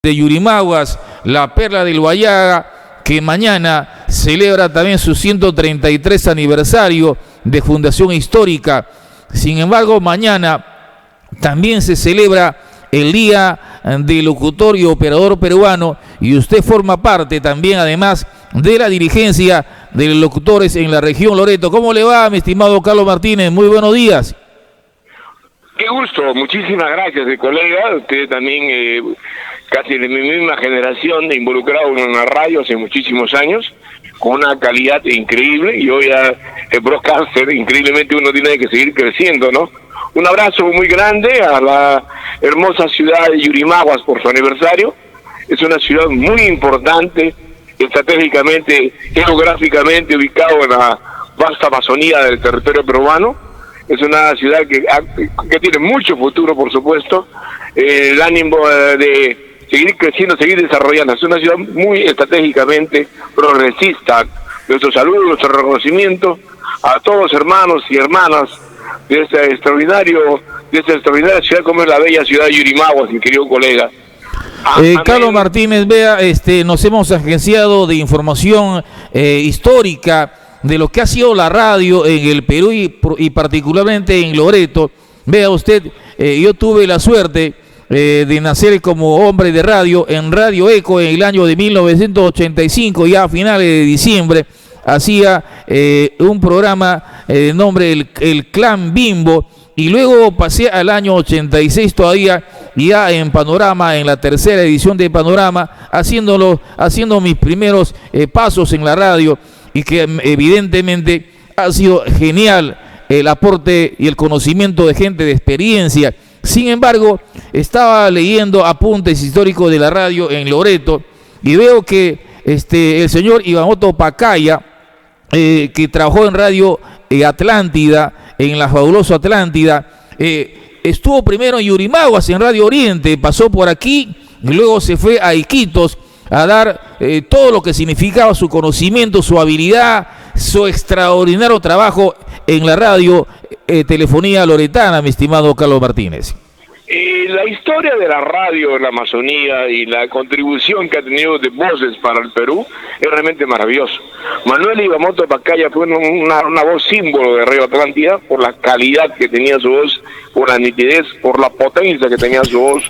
de Yurimaguas, la Perla del Guayaga, que mañana celebra también su 133 aniversario de fundación histórica. Sin embargo, mañana también se celebra el Día del Locutor y Operador Peruano, y usted forma parte también, además, de la dirigencia de los locutores en la región Loreto. ¿Cómo le va, mi estimado Carlos Martínez? Muy buenos días. Qué gusto, muchísimas gracias, colega. Usted también, casi de mi misma generación, involucrado en la radio hace muchísimos años, con una calidad increíble, y hoy el broadcaster, increíblemente uno tiene que seguir creciendo, ¿no? Un abrazo muy grande a la hermosa ciudad de Yurimaguas por su aniversario. Es una ciudad muy importante, estratégicamente, geográficamente ubicado en la vasta Amazonía del territorio peruano. Es una ciudad que tiene mucho futuro, por supuesto, el ánimo de seguir creciendo, seguir desarrollando. Es una ciudad muy estratégicamente progresista. Nuestro saludo, nuestro reconocimiento a todos los hermanos y hermanas de esta extraordinaria ciudad como es la bella ciudad de Yurimaguas, mi querido colega. Carlos Martínez, vea, nos hemos agenciado de información histórica de lo que ha sido la radio en el Perú y particularmente en Loreto. Vea usted, yo tuve la suerte de nacer como hombre de radio en Radio Eco en el año de 1985, ya a finales de diciembre. Hacía un programa de nombre el Clan Bimbo, y luego pasé al año 86 todavía ya en Panorama, en la tercera edición de Panorama, haciendo mis primeros pasos en la radio, y que evidentemente ha sido genial el aporte y el conocimiento de gente de experiencia. Sin embargo, estaba leyendo apuntes históricos de la radio en Loreto y veo que el señor Ivamoto Pacaya, que trabajó en Radio Atlántida, en la fabulosa Atlántida, estuvo primero en Yurimaguas, en Radio Oriente, pasó por aquí y luego se fue a Iquitos a dar todo lo que significaba su conocimiento, su habilidad, su extraordinario trabajo en la radio telefonía loretana, mi estimado Carlos Martínez. La historia de la radio en la Amazonía y la contribución que ha tenido de voces para el Perú es realmente maravilloso. Manuel Ivamoto Pacaya fue una voz símbolo de Radio Atlántida por la calidad que tenía su voz, por la nitidez, por la potencia que tenía su voz.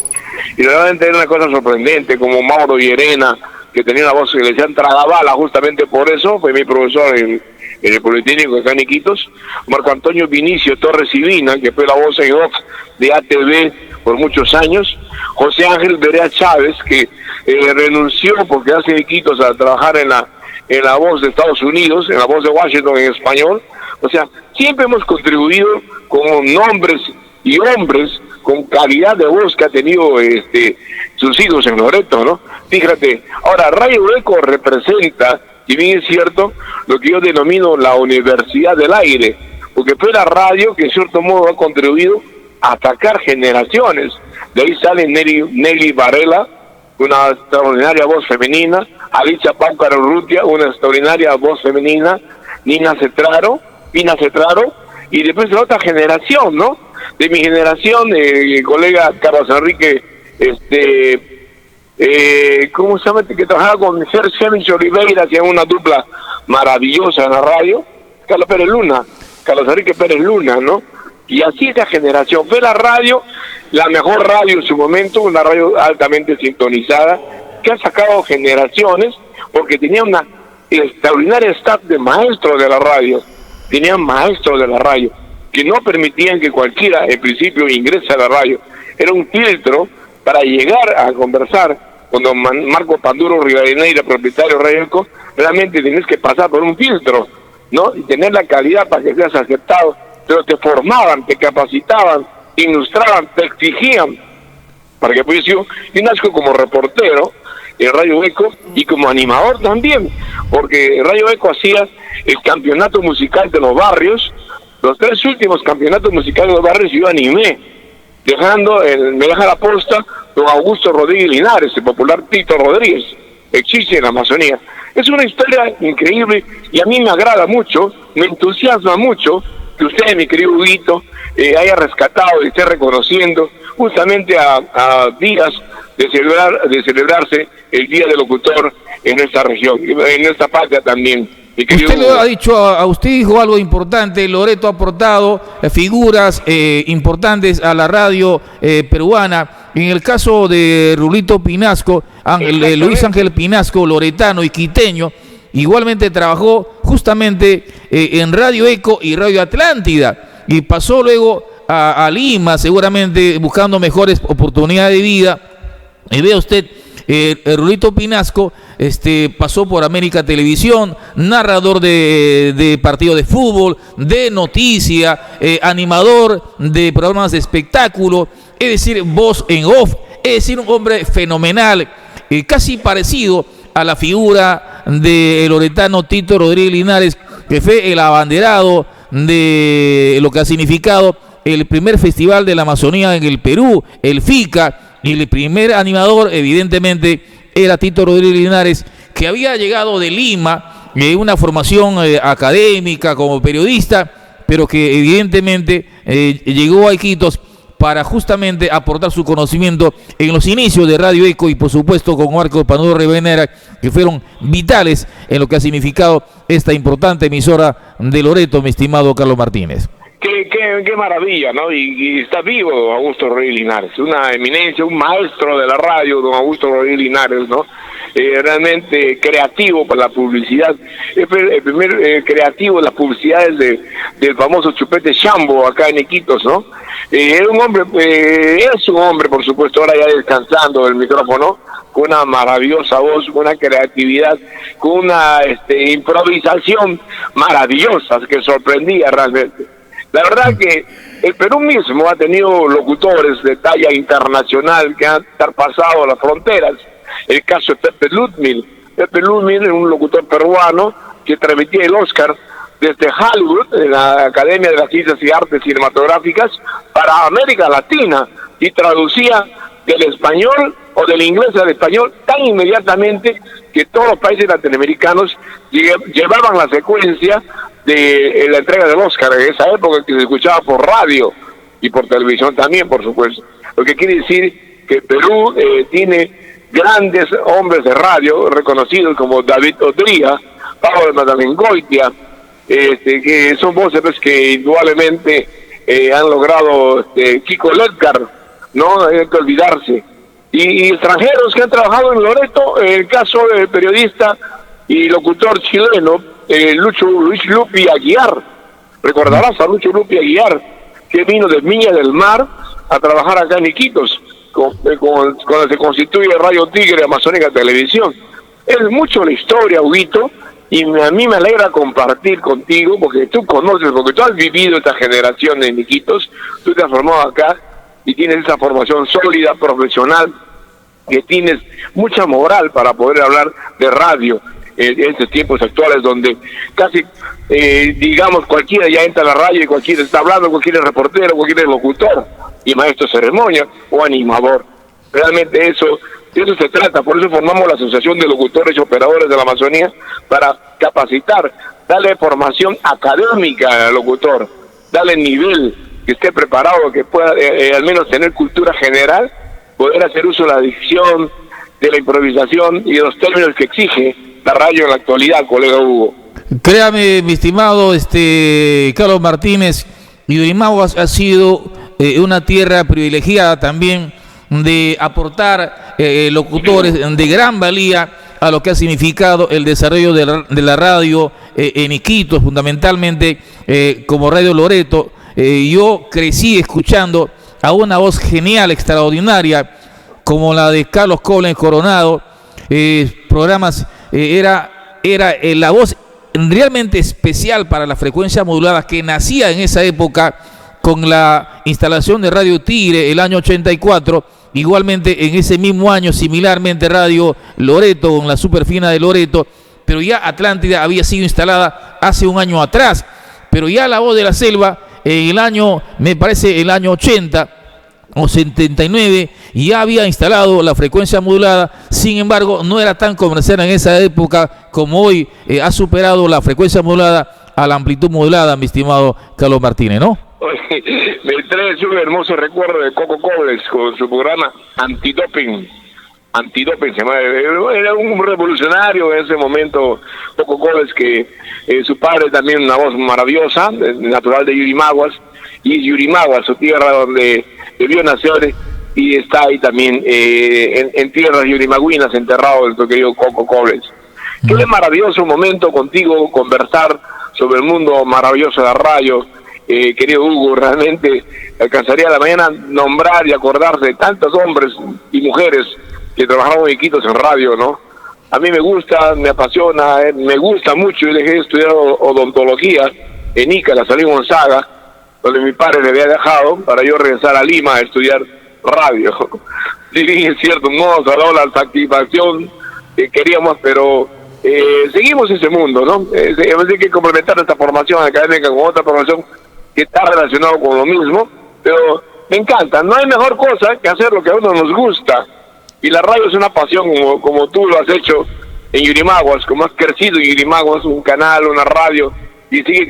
Y realmente era una cosa sorprendente, como Mauro Llerena, que tenía una voz que le decían tragabala, justamente por eso fue mi profesor en el Politécnico de Iquitos. Marco Antonio Vinicio Torres Sibina, que fue la voz en off de ATV por muchos años. José Ángel Berea Chávez, que renunció porque hace Iquitos a trabajar en la voz de Estados Unidos, en la voz de Washington en español. O sea, siempre hemos contribuido como nombres y hombres con calidad de voz que ha tenido sus hijos en Loreto, ¿no? Fíjate, ahora Radio Eco representa, y bien es cierto, lo que yo denomino la Universidad del Aire, porque fue la radio que en cierto modo ha contribuido a atacar generaciones. De ahí sale Nelly Varela, una extraordinaria voz femenina, Alicia Páucaro Urrutia, una extraordinaria voz femenina, Pina Cetraro, y después la otra generación, ¿no? De mi generación, el colega Carlos Enrique, ¿cómo se llama? Que trabajaba con Sergio Oliveira, que era una dupla maravillosa en la radio, Carlos Enrique Pérez Luna, ¿no? Y así esa generación, fue la radio, la mejor radio en su momento, una radio altamente sintonizada, que ha sacado generaciones, porque tenía una extraordinaria staff de maestros de la radio, que no permitían que cualquiera, en principio, ingrese a la radio. Era un filtro para llegar a conversar. Cuando Marco Panduro Rivadeneira, propietario de Radio Eco, realmente tienes que pasar por un filtro, ¿no? Y tener la calidad para que seas aceptado. Pero te formaban, te capacitaban, te ilustraban, te exigían para que pudiese. Yo nazco como reportero en Radio Eco y como animador también, porque Radio Eco hacía el campeonato musical de los barrios. Los 3 últimos campeonatos musicales de los barrios yo animé, me deja la posta don Augusto Rodríguez Linares, el popular Tito Rodríguez, existe en la Amazonía. Es una historia increíble y a mí me agrada mucho, me entusiasma mucho que usted, mi querido Huguito, haya rescatado y esté reconociendo justamente a días de celebrarse el Día del Locutor en esta región, en esta patria también. Usted lo ha dicho, a usted dijo algo importante. Loreto ha aportado figuras importantes a la radio peruana. En el caso de Rulito Pinasco, Luis Ángel Pinasco, loretano y quiteño, igualmente trabajó justamente en Radio Eco y Radio Atlántida, y pasó luego a Lima, seguramente buscando mejores oportunidades de vida. Y vea usted, Rulito Pinasco pasó por América Televisión, narrador de partido de fútbol, de noticia, animador de programas de espectáculo, es decir, voz en off, es decir, un hombre fenomenal, casi parecido a la figura del loretano Tito Rodríguez Linares, que fue el abanderado de lo que ha significado el primer festival de la Amazonía en el Perú, el FICA. Y el primer animador, evidentemente, era Tito Rodríguez Linares, que había llegado de Lima, una formación académica como periodista, pero que evidentemente llegó a Iquitos para justamente aportar su conocimiento en los inicios de Radio Eco, y por supuesto con Marco Panudo Rivadeneira, que fueron vitales en lo que ha significado esta importante emisora de Loreto, mi estimado Carlos Martínez. Qué maravilla, ¿no? Y está vivo don Augusto Rodríguez Linares, una eminencia, un maestro de la radio, don Augusto Rodríguez Linares, ¿no? Realmente creativo para la publicidad, el primer creativo de las publicidades del famoso chupete Chambo acá en Iquitos, ¿no? Era un hombre, es un hombre, por supuesto, ahora ya descansando del micrófono, con una maravillosa voz, con una creatividad, con una improvisación maravillosa que sorprendía realmente. La verdad que el Perú mismo ha tenido locutores de talla internacional que han traspasado las fronteras. El caso de Pepe Ludmil. Pepe Ludmil es un locutor peruano que transmitía el Oscar desde Hollywood, en la Academia de las Ciencias y Artes Cinematográficas, para América Latina, y traducía del español o del inglés al español tan inmediatamente que todos los países latinoamericanos llevaban la secuencia de la entrega del Oscar en esa época, que se escuchaba por radio y por televisión también, por supuesto. Lo que quiere decir que Perú tiene grandes hombres de radio reconocidos como David Odría, Pablo Madalengoitia, que son voces pues, que indudablemente han logrado Kiko Ledgar, no hay que olvidarse, y extranjeros que han trabajado en Loreto, el caso del periodista y locutor chileno Luis Lupi Aguiar. Recordarás a Lucho Lupi Aguiar, que vino de Viña del Mar a trabajar acá en Iquitos, cuando se constituye Radio Tigre Amazónica Televisión. Es mucho la historia, Huguito, y a mí me alegra compartir contigo, porque tú conoces, porque tú has vivido esta generación en Iquitos, tú te has formado acá y tienes esa formación sólida, profesional, que tienes mucha moral para poder hablar de radio en estos tiempos actuales, donde casi, digamos, cualquiera ya entra a la radio y cualquiera está hablando, cualquiera es reportero, cualquiera es locutor y maestro de ceremonia o animador. Realmente de eso se trata. Por eso formamos la Asociación de Locutores y Operadores de la Amazonía, para capacitar, darle formación académica al locutor, darle nivel, que esté preparado, que pueda al menos tener cultura general, poder hacer uso de la dicción, de la improvisación y de los términos que exige la radio en la actualidad, colega Hugo. Créame, mi estimado Carlos Martínez, Yurimau ha sido una tierra privilegiada también de aportar locutores de gran valía a lo que ha significado el desarrollo de la radio en Iquitos, fundamentalmente como Radio Loreto. Yo crecí escuchando a una voz genial, extraordinaria, como la de Carlos Coblen Coronado. Programas, era la voz realmente especial para la frecuencia modulada, que nacía en esa época con la instalación de Radio Tigre el año 84, igualmente en ese mismo año, similarmente Radio Loreto, con la superfina de Loreto, pero ya Atlántida había sido instalada hace un año atrás, pero ya La Voz de la Selva, en el año, me parece el año 80 o 79, ya había instalado la frecuencia modulada. Sin embargo, no era tan comercial en esa época como hoy. Ha superado la frecuencia modulada a la amplitud modulada, mi estimado Carlos Martínez, ¿no? Oye, me trae un hermoso recuerdo de Coco Cobles con su programa Antidoping. Antidoping se llama. Era un revolucionario en ese momento, Coco Cobles, que su padre también una voz maravillosa, natural de Yurimaguas, y es Yurimaguas, su tierra donde debió nacer, y está ahí también en tierras yurimaguinas, enterrado nuestro querido Coco Cobles. Qué maravilloso momento contigo, conversar sobre el mundo maravilloso de la radio, querido Hugo. Realmente alcanzaría la mañana nombrar y acordarse de tantos hombres y mujeres que trabajamos en Iquitos en radio, ¿no? A mí me gusta, me apasiona, me gusta mucho. Yo dejé de estudiar odontología en Ica, la Salí Gonzaga, donde mi padre le había dejado, para yo regresar a Lima a estudiar radio. Sí, es cierto, no nos ha dado la satisfacción que queríamos, pero seguimos ese mundo, ¿no? Hay que complementar esta formación académica con otra formación que está relacionada con lo mismo, pero me encanta. No hay mejor cosa que hacer lo que a uno nos gusta, y la radio es una pasión, como tú lo has hecho en Yurimaguas, como has crecido en Yurimaguas, un canal, una radio, y sigue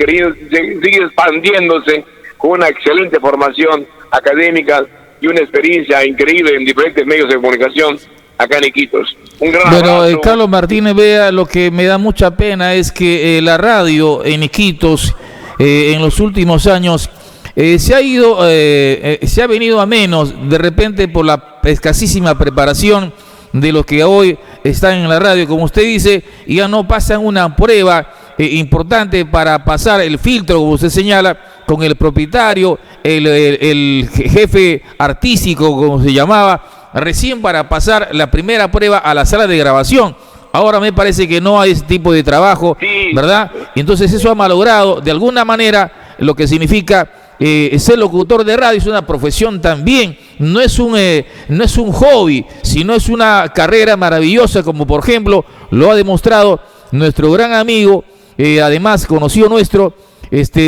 expandiéndose con una excelente formación académica y una experiencia increíble en diferentes medios de comunicación acá en Iquitos. Un gran abrazo. Carlos Martínez, vea, lo que me da mucha pena es que la radio en Iquitos en los últimos años se ha venido a menos, de repente por la escasísima preparación de los que hoy están en la radio, como usted dice, y ya no pasan una prueba importante para pasar el filtro, como usted señala, con el propietario, el jefe artístico, como se llamaba, recién para pasar la primera prueba a la sala de grabación. Ahora me parece que no hay ese tipo de trabajo, sí, ¿verdad? Y entonces eso ha malogrado de alguna manera lo que significa ser locutor de radio. Es una profesión también, no es un hobby, sino es una carrera maravillosa, como por ejemplo lo ha demostrado nuestro gran amigo, además conocido nuestro,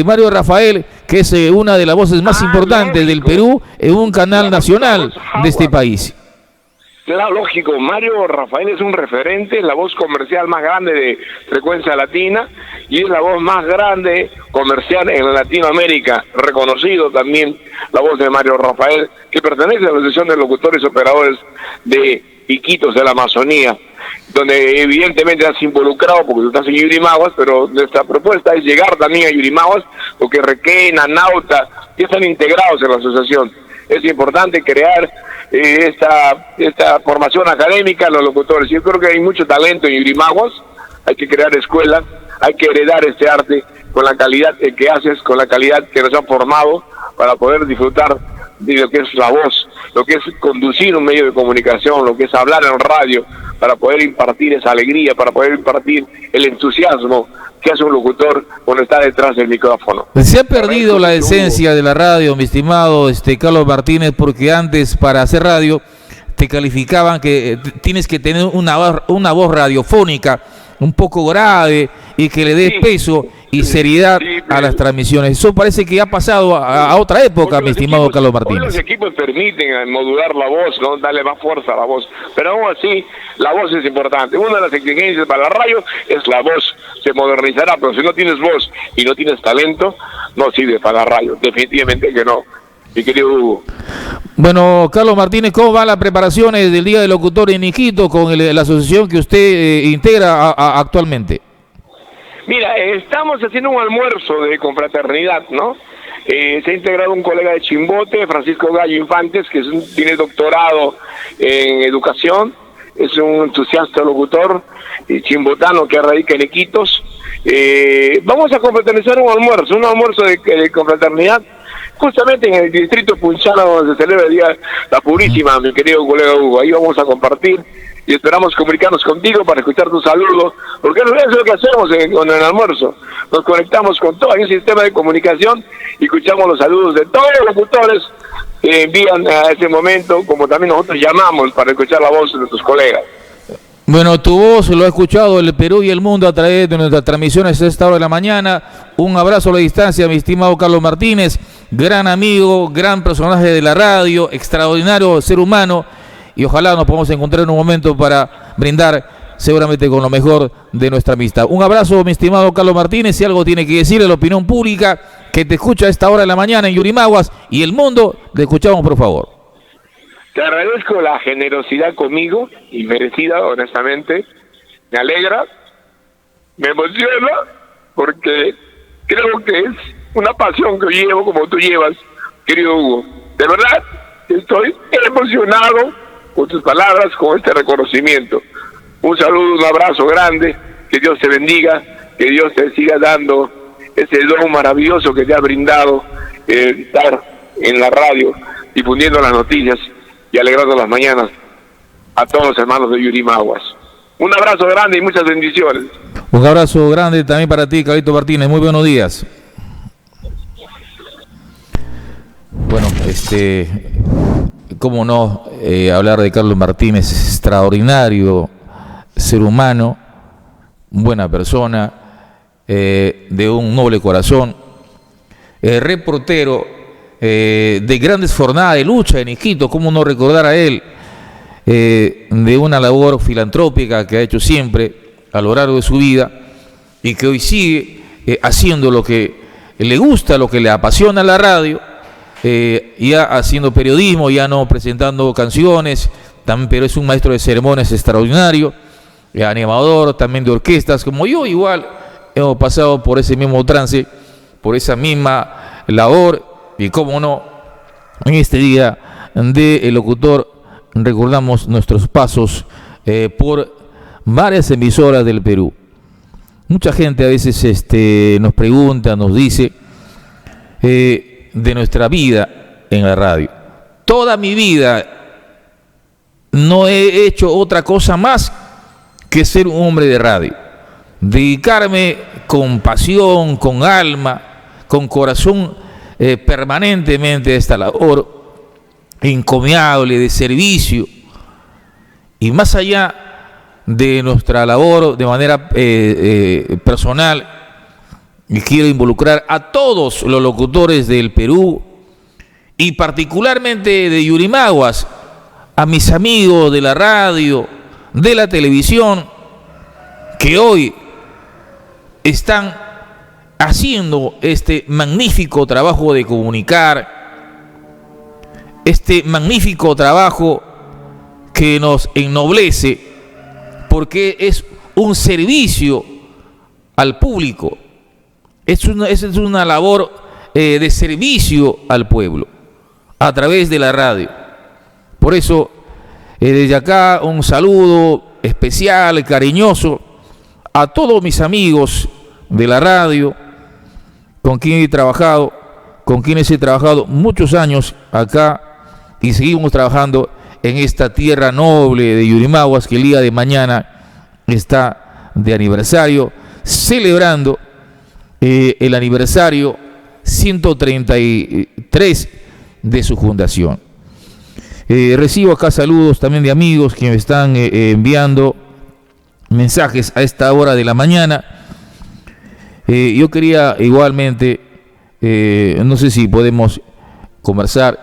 Mario Rafael, que es una de las voces más importantes del Perú en un canal nacional de este país. Claro, lógico, Mario Rafael es un referente, es la voz comercial más grande de Frecuencia Latina y es la voz más grande comercial en Latinoamérica, reconocido también la voz de Mario Rafael, que pertenece a la Asociación de Locutores y Operadores de Iquitos de la Amazonía, donde evidentemente has involucrado, porque tú estás en Yurimaguas, pero nuestra propuesta es llegar también a Yurimaguas, porque Requena, Nauta, ya están integrados en la asociación. Es importante crear esta formación académica a los locutores. Yo creo que hay mucho talento en Yurimaguas, hay que crear escuelas, hay que heredar este arte con la calidad que haces, con la calidad que nos han formado para poder disfrutar de lo que es la voz, lo que es conducir un medio de comunicación, lo que es hablar en radio, para poder impartir esa alegría, para poder impartir el entusiasmo que hace un locutor cuando está detrás del micrófono. Se ha perdido la esencia de la radio, mi estimado Carlos Martínez, porque antes para hacer radio te calificaban que tienes que tener una voz radiofónica un poco grave y que le dé peso y seriedad a las transmisiones. Eso parece que ha pasado a otra época, mi estimado Carlos Martínez. Hoy los equipos permiten modular la voz, ¿no? Darle más fuerza a la voz, pero aún así la voz es importante. Una de las exigencias para la radio es la voz. Se modernizará, pero si no tienes voz y no tienes talento, no sirve para la radio, definitivamente que no, mi querido Hugo. Bueno, Carlos Martínez, ¿cómo van las preparaciones del Día del Locutor en Iquitos con la asociación que usted integra actualmente? Mira, estamos haciendo un almuerzo de confraternidad, ¿no? Se ha integrado un colega de Chimbote, Francisco Gallo Infantes, que tiene doctorado en educación, es un entusiasta locutor chimbotano que radica en Iquitos. Vamos a confraternizar un almuerzo de confraternidad, justamente en el distrito Punchana, donde se celebra el Día La Purísima, mi querido colega Hugo. Ahí vamos a compartir y esperamos comunicarnos contigo para escuchar tu saludo, porque eso es lo que hacemos con el almuerzo. Nos conectamos con todo el sistema de comunicación y escuchamos los saludos de todos los locutores que envían a ese momento, como también nosotros llamamos para escuchar la voz de nuestros colegas. Bueno, tu voz lo ha escuchado el Perú y el mundo a través de nuestras transmisiones a esta hora de la mañana. Un abrazo a la distancia, mi estimado Carlos Martínez, gran amigo, gran personaje de la radio, extraordinario ser humano, y ojalá nos podamos encontrar en un momento para brindar seguramente con lo mejor de nuestra amistad. Un abrazo, mi estimado Carlos Martínez. Si algo tiene que decirle a la opinión pública que te escucha a esta hora de la mañana en Yurimaguas y el mundo, le escuchamos, por favor. Te agradezco la generosidad conmigo, y merecida, honestamente. Me alegra, me emociona, porque creo que es una pasión que llevo como tú llevas, querido Hugo. De verdad, estoy emocionado con tus palabras, con este reconocimiento. Un saludo, un abrazo grande, que Dios te bendiga, que Dios te siga dando ese don maravilloso que te ha brindado estar en la radio, difundiendo las noticias y alegrando las mañanas a todos los hermanos de Yurimaguas. Un abrazo grande y muchas bendiciones. Un abrazo grande también para ti, Carlito Martínez. Muy buenos días. Bueno, cómo no hablar de Carlos Martínez, extraordinario ser humano, buena persona, de un noble corazón, reportero de grandes jornadas de lucha en Iquitos, cómo no recordar a él, de una labor filantrópica que ha hecho siempre a lo largo de su vida y que hoy sigue haciendo lo que le gusta, lo que le apasiona la radio, ya haciendo periodismo, ya no presentando canciones, también, pero es un maestro de ceremonias extraordinario, animador también de orquestas, como yo igual hemos pasado por ese mismo trance, por esa misma labor, y cómo no, en este día de El Locutor recordamos nuestros pasos por varias emisoras del Perú. Mucha gente a veces nos pregunta, nos dice de nuestra vida en la radio. Toda mi vida no he hecho otra cosa más que ser un hombre de radio, dedicarme con pasión, con alma, con corazón permanentemente a esta labor encomiable de servicio, y más allá de nuestra labor de manera personal, y quiero involucrar a todos los locutores del Perú y particularmente de Yurimaguas, a mis amigos de la radio, de la televisión, que hoy están haciendo este magnífico trabajo de comunicar, este magnífico trabajo que nos ennoblece, porque es un servicio al público, es una labor de servicio al pueblo a través de la radio. Por eso, desde acá un saludo especial, cariñoso a todos mis amigos de la radio, con quienes he trabajado muchos años acá, y seguimos trabajando en esta tierra noble de Yurimaguas, que el día de mañana está de aniversario, celebrando el aniversario 133 de su fundación. Recibo acá saludos también de amigos que me están enviando mensajes a esta hora de la mañana. Yo quería igualmente, no sé si podemos conversar